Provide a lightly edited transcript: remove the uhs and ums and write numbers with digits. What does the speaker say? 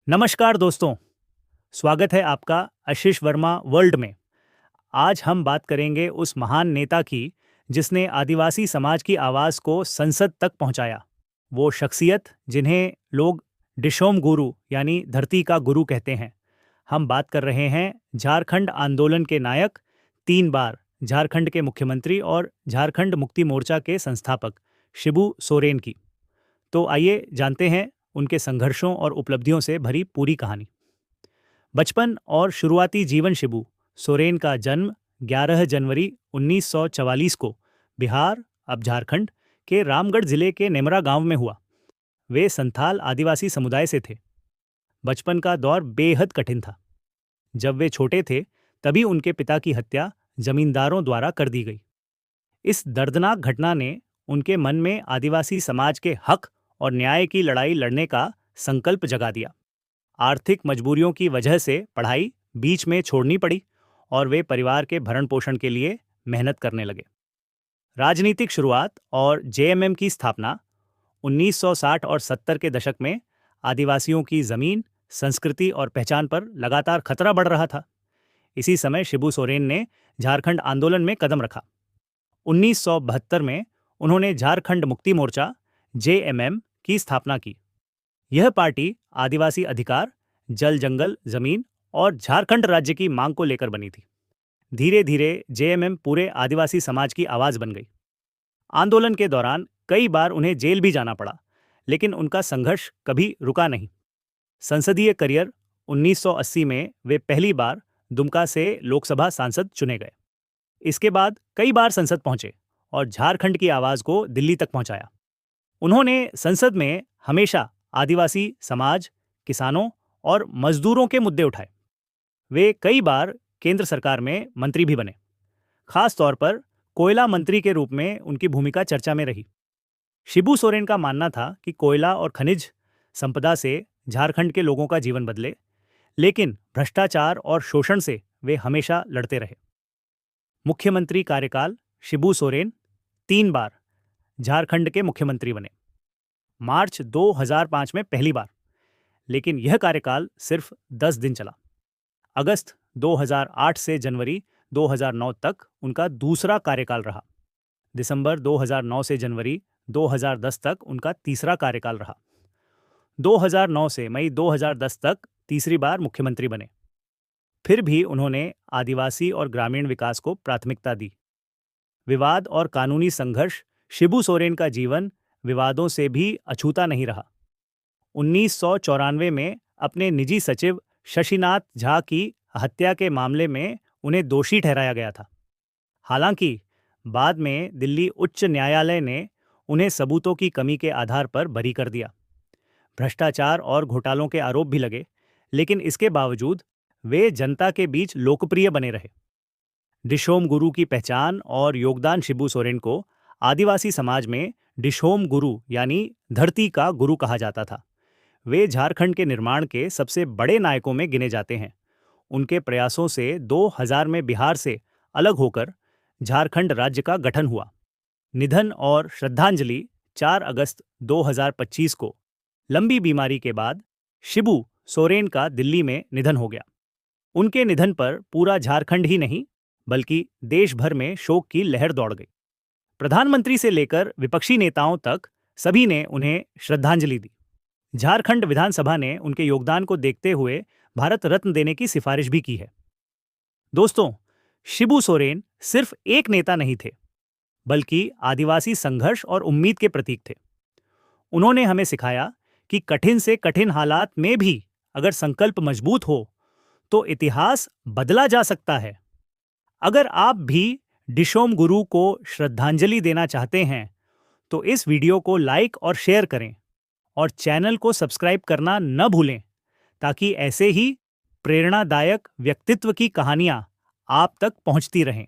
नमस्कार दोस्तों, स्वागत है आपका आशीष वर्मा वर्ल्ड में। आज हम बात करेंगे उस महान नेता की जिसने आदिवासी समाज की आवाज़ को संसद तक पहुंचाया। वो शख्सियत जिन्हें लोग डिशोम गुरु यानी धरती का गुरु कहते हैं। हम बात कर रहे हैं झारखंड आंदोलन के नायक, 3 बार झारखंड के मुख्यमंत्री और झारखंड मुक्ति मोर्चा के संस्थापक शिबू सोरेन की। तो आइए जानते हैं उनके संघर्षों और उपलब्धियों से भरी पूरी कहानी। बचपन और शुरुआती जीवन। शिबू सोरेन का जन्म 11 जनवरी 1944 को बिहार, अब झारखंड के रामगढ़ जिले के नेमरा गांव में हुआ। वे संथाल आदिवासी समुदाय से थे। बचपन का दौर बेहद कठिन था। जब वे छोटे थे तभी उनके पिता की हत्या जमींदारों द्वारा कर दी गई। इस दर्दनाक घटना ने उनके मन में आदिवासी समाज के हक और न्याय की लड़ाई लड़ने का संकल्प जगा दिया। आर्थिक मजबूरियों की वजह से पढ़ाई बीच में छोड़नी पड़ी और वे परिवार के भरण पोषण के लिए मेहनत करने लगे। राजनीतिक शुरुआत और जेएमएम की स्थापना 1960 और 70 के दशक में आदिवासियों की जमीन, संस्कृति और पहचान पर लगातार खतरा बढ़ रहा था। इसी समय शिबू सोरेन ने झारखंड आंदोलन में कदम रखा। 1972 में उन्होंने झारखंड मुक्ति मोर्चा जेएमएम की स्थापना की। यह पार्टी आदिवासी अधिकार, जल जंगल जमीन और झारखंड राज्य की मांग को लेकर बनी थी। धीरे धीरे जेएमएम पूरे आदिवासी समाज की आवाज बन गई। आंदोलन के दौरान कई बार उन्हें जेल भी जाना पड़ा, लेकिन उनका संघर्ष कभी रुका नहीं। संसदीय करियर 1980 में वे पहली बार दुमका से लोकसभा सांसद चुने गए। इसके बाद कई बार संसद पहुंचे और झारखंड की आवाज को दिल्ली तक पहुंचाया। उन्होंने संसद में हमेशा आदिवासी समाज, किसानों और मजदूरों के मुद्दे उठाए। वे कई बार केंद्र सरकार में मंत्री भी बने। खास तौर पर कोयला मंत्री के रूप में उनकी भूमिका चर्चा में रही। शिबू सोरेन का मानना था कि कोयला और खनिज संपदा से झारखंड के लोगों का जीवन बदले, लेकिन भ्रष्टाचार और शोषण से वे हमेशा लड़ते रहे। मुख्यमंत्री कार्यकाल। शिबू सोरेन 3 बार झारखंड के मुख्यमंत्री बने। मार्च 2005 में पहली बार, लेकिन यह कार्यकाल सिर्फ 10 दिन चला। अगस्त 2008 से जनवरी 2009 तक उनका दूसरा कार्यकाल रहा। दिसंबर 2009 से जनवरी 2010 तक उनका तीसरा कार्यकाल रहा। 2009 से मई 2010 तक तीसरी बार मुख्यमंत्री बने। फिर भी उन्होंने आदिवासी और ग्रामीण विकास को प्राथमिकता दी। विवाद और कानूनी संघर्ष। शिबू सोरेन का जीवन विवादों से भी अछूता नहीं रहा। 1994 में अपने निजी सचिव शशिनाथ झा की हत्या के मामले में उन्हें दोषी ठहराया गया था। हालांकि बाद में दिल्ली उच्च न्यायालय ने उन्हें सबूतों की कमी के आधार पर बरी कर दिया। भ्रष्टाचार और घोटालों के आरोप भी लगे, लेकिन इसके बावजूद वे जनता के बीच लोकप्रिय बने रहे। डिशोम गुरु की पहचान और योगदान। शिबू सोरेन को आदिवासी समाज में डिशोम गुरु यानी धरती का गुरु कहा जाता था। वे झारखंड के निर्माण के सबसे बड़े नायकों में गिने जाते हैं। उनके प्रयासों से 2000 में बिहार से अलग होकर झारखंड राज्य का गठन हुआ। निधन और श्रद्धांजलि। 4 अगस्त 2025 को लंबी बीमारी के बाद शिबू सोरेन का दिल्ली में निधन हो गया। उनके निधन पर पूरा झारखंड ही नहीं बल्कि देश भर में शोक की लहर दौड़ गई। प्रधानमंत्री से लेकर विपक्षी नेताओं तक सभी ने उन्हें श्रद्धांजलि दी। झारखंड विधानसभा ने उनके योगदान को देखते हुए भारत रत्न देने की सिफारिश भी की है। दोस्तों, शिबू सोरेन सिर्फ एक नेता नहीं थे, बल्कि आदिवासी संघर्ष और उम्मीद के प्रतीक थे। उन्होंने हमें सिखाया कि कठिन से कठिन हालात में भी अगर संकल्प मजबूत हो तो इतिहास बदला जा सकता है। अगर आप भी डिशोम गुरु को श्रद्धांजलि देना चाहते हैं तो इस वीडियो को लाइक और शेयर करें और चैनल को सब्सक्राइब करना न भूलें, ताकि ऐसे ही प्रेरणादायक व्यक्तित्व की कहानियां आप तक पहुंचती रहें।